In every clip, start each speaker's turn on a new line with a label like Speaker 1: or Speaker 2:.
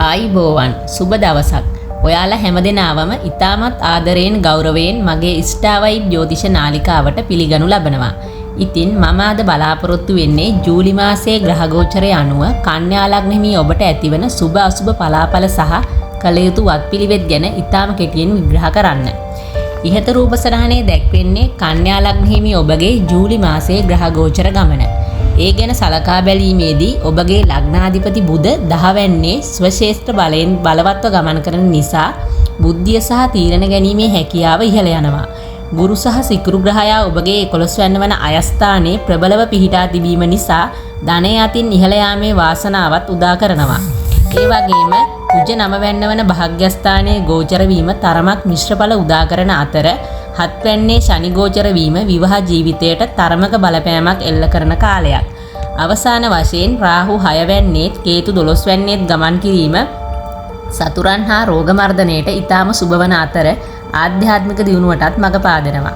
Speaker 1: ආයිබෝවන් සුබ දවසක්. ඔයාලා හැමදෙනාවම ඉතාමත් ආදරයෙන් ගෞරවයෙන් මගේ ඉස්ටාවයි ජ්‍යොතිෂ නාලිකාවට පිළිගනු ලබනවා. ඉතින් මම අද බලාපොරොත්තු වෙන්නේ ජූලි මාසයේ ග්‍රහ ගෝචරය අනුව කන්‍යා ලග්නෙහි ඔබට ඇතිවන සුබ අසුබ පලාපල සහ කළ යුතු වත්පිළිවෙත් ගැන ඉතාම කෙටියෙන් විග්‍රහ කරන්න. ඉහත රූප සටහනේ දැක්වෙන්නේ කන්‍යා ලග්නෙහි ඔබගේ ජූලි මාසයේ ග්‍රහ ගෝචර ගමන. ඒ ගැන සලකා බැලීමේදී ඔබගේ ලග්නාධිපති බුධ 10 වැන්නේ ස්වශේෂ්ත්‍ර බලයෙන් බලවත්ව ගමන් කරන නිසා බුද්ධිය සහ තීරණ ගැනීමේ හැකියාව ඉහළ යනවා. ගුරු සහ සිකුරු ග්‍රහයා ඔබගේ 11 වැන්න වන අයස්ථානයේ ප්‍රබලව පිහිටා තිබීම නිසා ධනය අතින් ඉහළ යාමේ වාසනාවත් උදා කරනවා. ඒ වගේම කුජ 9 වැන්න වන භාග්‍යස්ථානයේ ගෝචර වීම තරමක් මිශ්‍රඵල උදා කරන අතර 7 වැන්නේ ශනි ගෝචර වීම විවාහ ජීවිතයට තරමක බලපෑමක් එල්ල කරන කාලයක්. අවසාන වශයෙන් රාහු 6 වැන්නේත් කේතු 12 වැන්නේත් ගමන් කිරීම සතුරන් හා රෝග මර්ධනයට ඊටාම සුබවන අතර ආධ්‍යාත්මික දියුණුවටත් මඟ පාදනවා.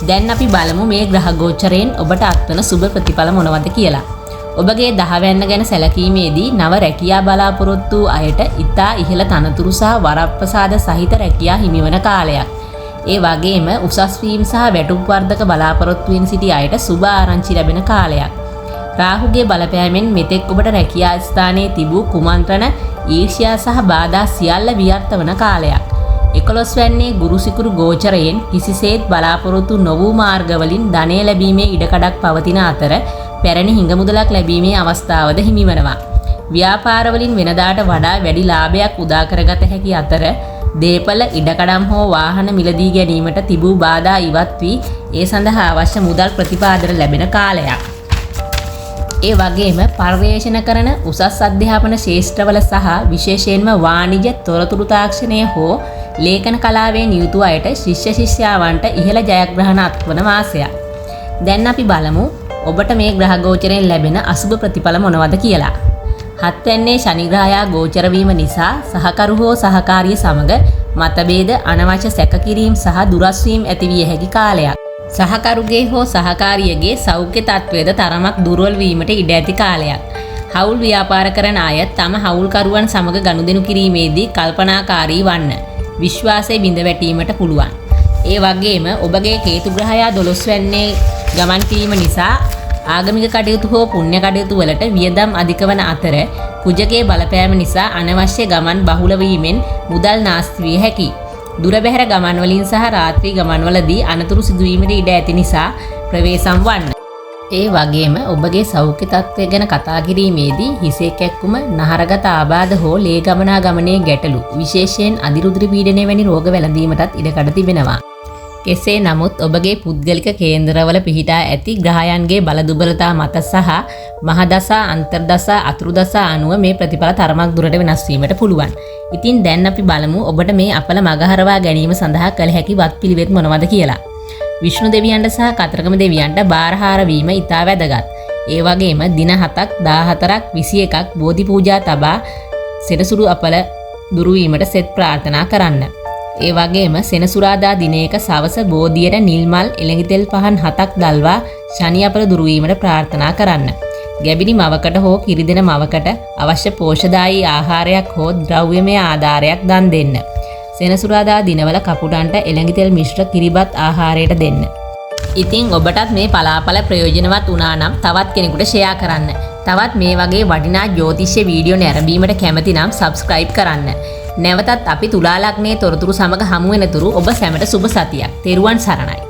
Speaker 1: දැන් අපි බලමු මේ ග්‍රහ ගෝචරයෙන් ඔබට අත්වන සුබ ප්‍රතිඵල මොනවද කියලා. ඔබගේ 10 වැන්න ගැන සැලකීමේදී නව රැකියා බලාපොරොත්තු වූ අයට ඊටා ඉහළ තනතුරු සහ වරප්‍රසාද සහිත රැකියා හිමිවන කාලයක්. ඒ වගේම උසස් වීම සහ වැටුප් වර්ධක බලාපොරොත්තුවෙන් සිටි අයට සුබ ආරංචි ලැබෙන කාලයක්. රාහුගේ බලපෑමෙන් මෙතෙක් ඔබට රැකියා ස්ථානයේ තිබූ කුමන්ත්‍රණ, ඊර්ෂ්‍යා සහ බාධා සියල්ල විවර්ත වන කාලයක්. 11 වැන්නේ ගුරු සිකුරු ගෝචරයෙන් කිසිසේත් බලාපොරොත්තු නොවූ මාර්ගවලින් ධනය ලැබීමේ ඉඩකඩක් පවතින අතර පැරණි හිඟමුදලක් ලැබීමේ අවස්ථාවද හිමිවනවා. ව්‍යාපාරවලින් වෙනදාට වඩා වැඩි ලාභයක් උදා කරගත හැකි අතර දේපල ඉඩකඩම් හෝ වාහන මිලදී ගැනීමට තිබූ බාධා ඉවත් වී ඒ සඳහා අවශ්‍ය මුදල් ප්‍රතිපාදන ලැබෙන කාලයක්. ඒ වගේම පර්යේෂණ කරන උසස් අධ්‍යාපන ශාස්ත්‍රවල සහ විශේෂයෙන්ම වාණිජ්‍ය තොරතුරු තාක්ෂණය හෝ ලේඛන කලාවේ නියුතු අයට ශිෂ්‍ය ශිෂ්‍යාවන්ට ඉහළ ජයග්‍රහණ අත්වන මාසයක්. දැන් අපි බලමු ඔබට මේ ග්‍රහ ගෝචරයෙන් ලැබෙන අසුබ ප්‍රතිඵල මොනවද කියලා. 7 වැන්නේ ශනි ග්‍රහයා ගෝචර වීම නිසා සහකරු හෝ සහකාරිය සමග මතභේද, අනවශ්‍ය සැකකිරීම සහ දුරස් වීම ඇතිවිය හැකි කාලයක්. සහකරුගේ හෝ සහකාරියගේ සෞඛ්‍ය තත්ත්වයේද තරමක් දුර්වල වීමට ඉඩ ඇති කාලයක්. හවුල් ව්‍යාපාර කරන අය තම හවුල්කරුවන් සමග ගනුදෙනු කිරීමේදී කල්පනාකාරී වන්න. විශ්වාසය බිඳ වැටීමට පුළුවන්. ඒ වගේම ඔබගේ කේතු ග්‍රහයා 12 වැන්නේ ගමන් කිරීම නිසා ආගමික කටයුතු හෝ පුණ්‍ය කටයුතු වලට වියදම් අධික වන අතර කුජගේ බලපෑම නිසා අනවශ්‍ය ගමන් බහුල වීමෙන් මුදල් නාස්ති විය හැකියි. දුර බැහැර ගමන් වලින් සහ රාත්‍රී ගමන් වලදී අනතුරු සිදුවීමට ඉඩ ඇති නිසා ප්‍රවේශම් වන්න. ඒ වගේම ඔබගේ සෞඛ්‍ය තත්ත්වය ගැන කතා කිරීමේදී හිසේ කැක්කුම, නහරගත ආබාධ හෝ ලේ ගමනාගමනයේ ගැටලු, විශේෂයෙන් අදිරුධිර පීඩනය වැනි රෝග වැළඳීමටත් ඉඩකඩ තිබෙනවා. කෙසේ නමුත් ඔබගේ පුද්ගලික කේන්දරවල පිහිටා ඇති ග්‍රහයන්ගේ බල දුබලතා මත සහ මහදසා, අන්තර්දසා, අතුරුදසා අනුව මේ ප්‍රතිඵල තරමක් දුරට වෙනස් වීමට පුළුවන්. ඉතින් දැන් අපි බලමු ඔබට මේ අපල මගහරවා ගැනීම සඳහා කළ හැකි වත්පිළිවෙත් මොනවද කියලා. විෂ්ණු දෙවියන්ට සහ කතරගම දෙවියන්ට බාරහාර වීම ඉතා වැදගත්. ඒ වගේම දින 7ක්, 14ක්, 21ක් බෝධි පූජා තබා සෙනසුරු අපල දුරු වීමට සෙත් ප්‍රාර්ථනා කරන්න. ඒ වගේම සෙනසුරාදා දිනයක සවස බෝධියට නිල් මල්, එළඟි තෙල් පහන් 7ක් දල්වා ශනි අපල දුරු වීමට ප්‍රාර්ථනා කරන්න. ගැබිනි මවකට හෝ කිරිදෙන මවකට අවශ්‍ය පෝෂදායී ආහාරයක් හෝ ද්‍රව්‍යමය ආධාරයක් දන් දෙන්න. සෙනසුරාදා දිනවල කපුටන්ට එළඟි තෙල් මිශ්‍ර කිරිබත් ආහාරයට දෙන්න. ඉතින් ඔබටත් මේ පලාපල ප්‍රයෝජනවත් වුණා නම් තවත් කෙනෙකුට ෂෙයා කරන්න. තවත් මේ වගේ වටිනා ජ්‍යොතිෂ වීඩියෝ නැරඹීමට කැමති නම් subscribe කරන්න. නැවතත් අපි තුලා ලග්නයේ තොරතුරු සමග හමු වෙනතුරු ඔබ සැමට සුබ සතියක්. තෙරුවන් සරණයි.